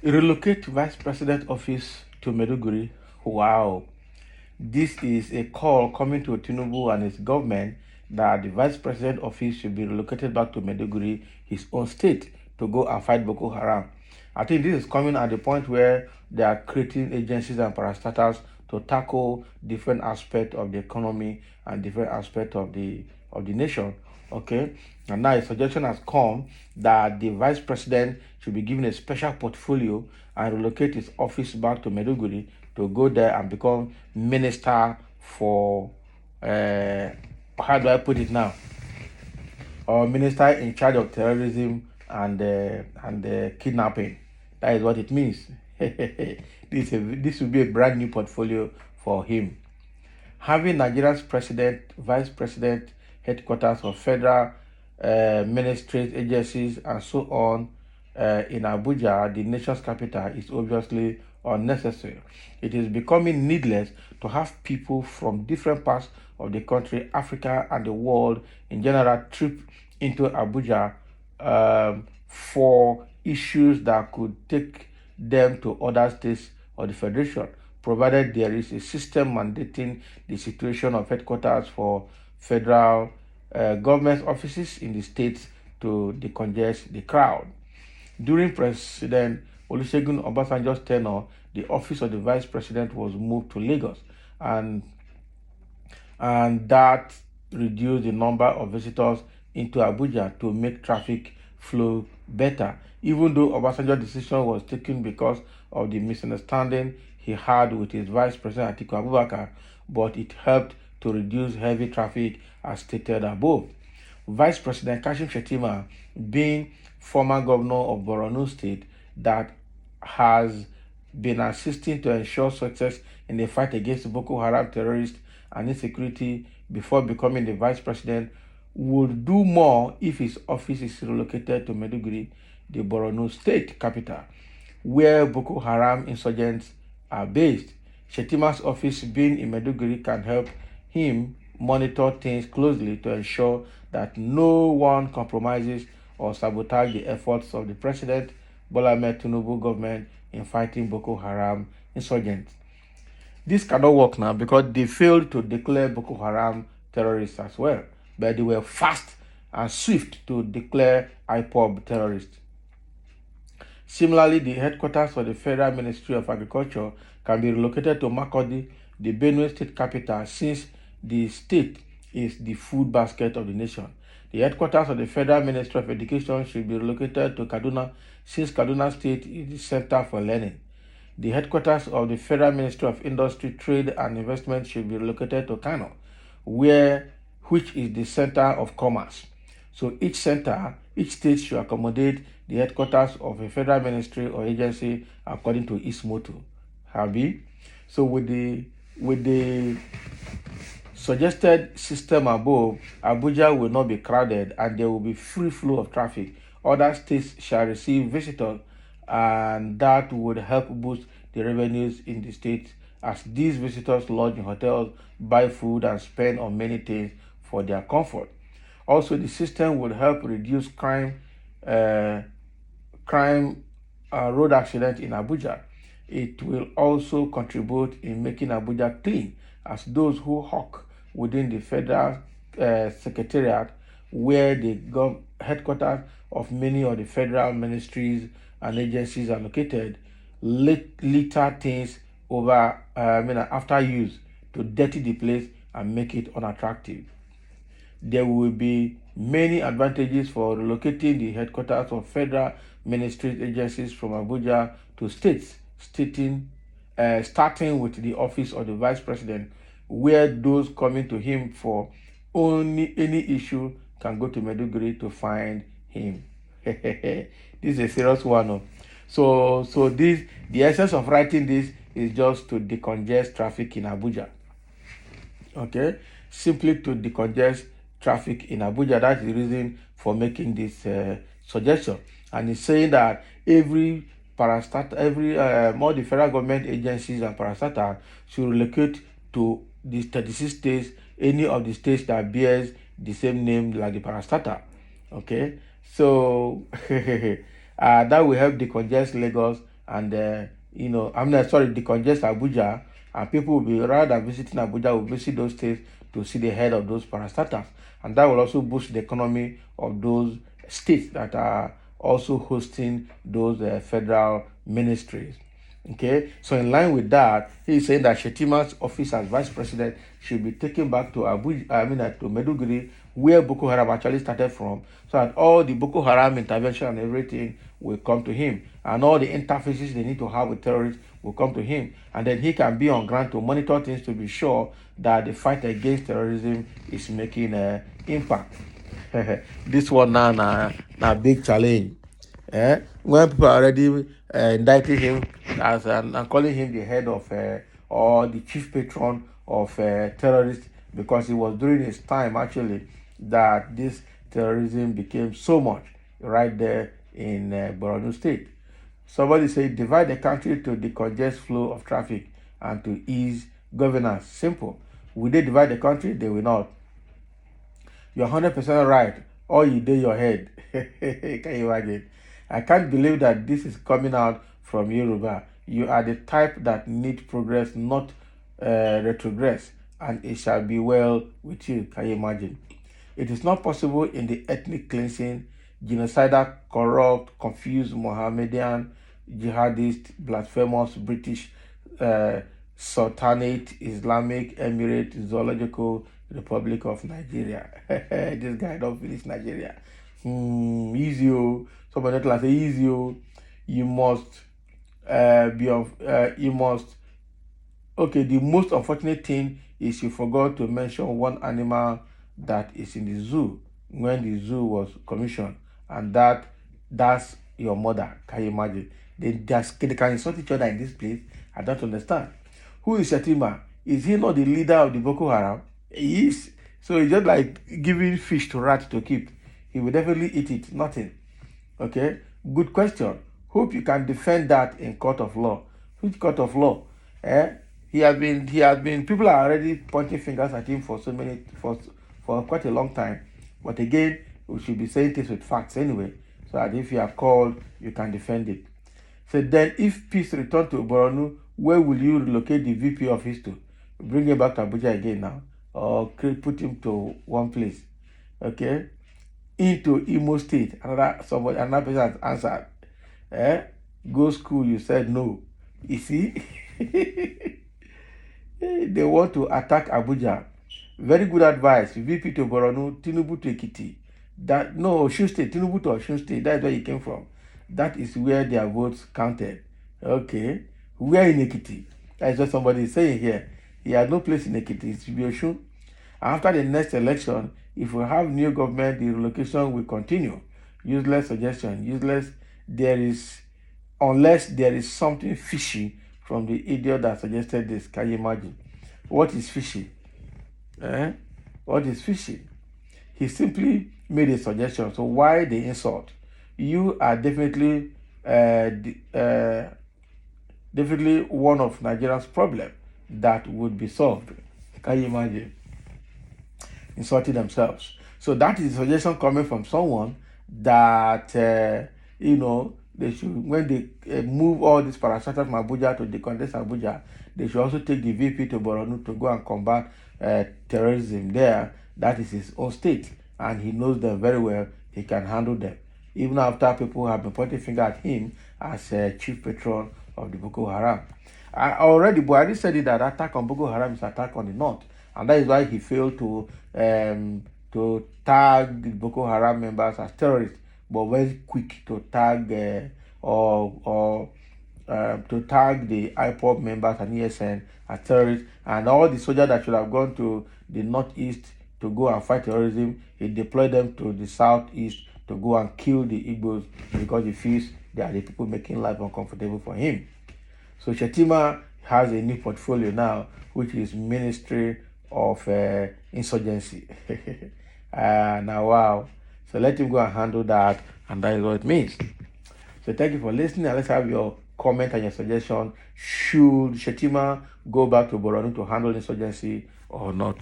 Relocate Vice President office to Maiduguri. Wow. This is a call coming to Tinubu and his government that the Vice President office should be relocated back to Maiduguri, his own state, to go and fight Boko Haram. I think this is coming at the point where they are creating agencies and parastatals to tackle different aspects of the economy and different aspects of the nation. Okay, and now a suggestion has come that the vice president should be given a special portfolio and relocate his office back to Maiduguri to go there and become minister for how do I put it now? Or minister in charge of terrorism and kidnapping. That is what it means. This will be a brand new portfolio for him. Having Nigeria's president, vice president, headquarters of federal ministries, agencies, and so on in Abuja, the nation's capital, is obviously unnecessary. It is becoming needless to have people from different parts of the country, Africa, and the world in general trip into Abuja for issues that could take them to other states or the federation, provided there is a system mandating the situation of headquarters for federal government offices in the states to decongest the crowd. During President Olusegun Obasanjo's tenure, the office of the vice president was moved to Lagos, and that reduced the number of visitors into Abuja to make traffic flow better, even though Obasanjo's decision was taken because of the misunderstanding he had with his vice president Atiku Abubakar, but it helped to reduce heavy traffic as stated above. Vice President Kashim Shettima, being former governor of Borno State that has been assisting to ensure success in the fight against Boko Haram terrorists and insecurity before becoming the vice president, would do more if his office is relocated to Maiduguri, the Borno State capital, where Boko Haram insurgents are based. Shettima'S office being in Maiduguri can help him monitor things closely to ensure that no one compromises or sabotages the efforts of the President Bola Ahmed Tinubu government in fighting Boko Haram insurgents. This cannot work now because they failed to declare Boko Haram terrorists as well, but they were fast and swift to declare IPOB terrorists. Similarly, the headquarters of the Federal Ministry of Agriculture can be relocated to Makurdi, the Benue State capital, since the state is the food basket of the nation. The headquarters of the Federal Ministry of Education should be relocated to Kaduna, since Kaduna State is the center for learning. The headquarters of the Federal Ministry of Industry, Trade and Investment should be relocated to Kano, which is the center of commerce. So each state should accommodate the headquarters of a federal ministry or agency according to its motto. So with the suggested system above, Abuja will not be crowded and there will be free flow of traffic. Other states shall receive visitors, and that would help boost the revenues in the states as these visitors lodge in hotels, buy food, and spend on many things for their comfort. Also, the system would help reduce crime road accidents in Abuja. It will also contribute in making Abuja clean, as those who hawk within the federal secretariat, where the headquarters of many of the federal ministries and agencies are located, litter things after use to dirty the place and make it unattractive. There will be many advantages for relocating the headquarters of federal ministries agencies from Abuja to states, starting with the office of the vice president, where those coming to him for any issue can go to Maiduguri to find him. This is a serious one. So the essence of writing this is just to decongest traffic in Abuja. Okay, simply to decongest traffic in Abuja. That's the reason for making this suggestion. And it's saying that all the federal government agencies and parastatals should relocate to the 36 states, any of the states that bears the same name like the parastatal. Okay, so that will help decongest Lagos and decongest Abuja, and people will be rather than visiting Abuja will visit those states to see the head of those parastatals, and that will also boost the economy of those states that are also hosting those federal ministries. Okay, so in line with that, he's saying that Shettima'S office as vice president should be taken back to to Maiduguri, where Boko Haram actually started from, so that all the Boko Haram intervention and everything will come to him, and all the interfaces they need to have with terrorists will come to him, and then he can be on ground to monitor things to be sure that the fight against terrorism is making an impact. This one now big challenge. When people are already indicting him as and calling him the head of or the chief patron of terrorists, because it was during his time actually that this terrorism became so much right there in Borno State. Somebody said divide the country to decongest flow of traffic and to ease governance. Simple. Will they divide the country? They will not. You're 100% right. All you do your head. Can you imagine? I can't believe that this is coming out from Yoruba. You are the type that need progress, not retrogress, and it shall be well with you. Can you imagine? It is not possible in the ethnic cleansing, genocidal, corrupt, confused Mohammedan, jihadist, blasphemous British Sultanate, Islamic Emirate, Zoological Republic of Nigeria. This guy don't finish Nigeria. Easy. Somebody else say easy. You must you must. Okay, the most unfortunate thing is you forgot to mention one animal that is in the zoo when the zoo was commissioned, and that's your mother. Can you imagine? They can insult each other in this place. I don't understand. Who is Shettima? Is he not the leader of the Boko Haram? He is. So it's just like giving fish to rats to keep. He will definitely eat it. Nothing. Okay? Good question. Hope you can defend that in court of law. Which court of law? He has been, people are already pointing fingers at him for for quite a long time. But again, we should be saying things with facts anyway. So that if you are called, you can defend it. So then if peace return to Borno, where will you relocate the VP office to? Bring him back to Abuja again now? Or put him to one place? Okay? Into Imo State. Another person has answered. Go school, you said no. You see? They want to attack Abuja. Very good advice. VP to Borno, Tinubu to Ekiti. Osun State, Tinubu to Osun State. That's where he came from. That is where their votes counted. Okay. Where in Ekiti? That's what somebody is saying here. He had no place in Ekiti. It should be Osun. After the next election, if we have new government, the relocation will continue. Useless suggestion. Useless. Unless there is something fishy from the idiot that suggested this. Can you imagine? What is fishy? What is fishy? He simply made a suggestion. So why the insult? You are definitely one of Nigeria's problem that would be solved. Can you imagine? Insulting themselves. So that is a suggestion coming from someone that they should, when they move all these parastatals from Abuja to decongest Abuja, they should also take the VP to Borno to go and combat terrorism there. That is his own state, and he knows them very well. He can handle them. Even after people have been pointing finger at him as chief patron of the Boko Haram. Buhari said it that attack on Boko Haram is attack on the north, and that is why he failed to tag the Boko Haram members as terrorists, but very quick to tag to tag the IPOB members and ESN as terrorists, and all the soldiers that should have gone to the northeast to go and fight terrorism, he deployed them to the southeast to go and kill the Igbos because he feels they are the people making life uncomfortable for him. So Shettima has a new portfolio now, which is Ministry of Insurgency. Now, wow. So let him go and handle that, and that is what it means. So thank you for listening, and let's have your comment and your suggestion. Should Shettima go back to Borno to handle insurgency or not?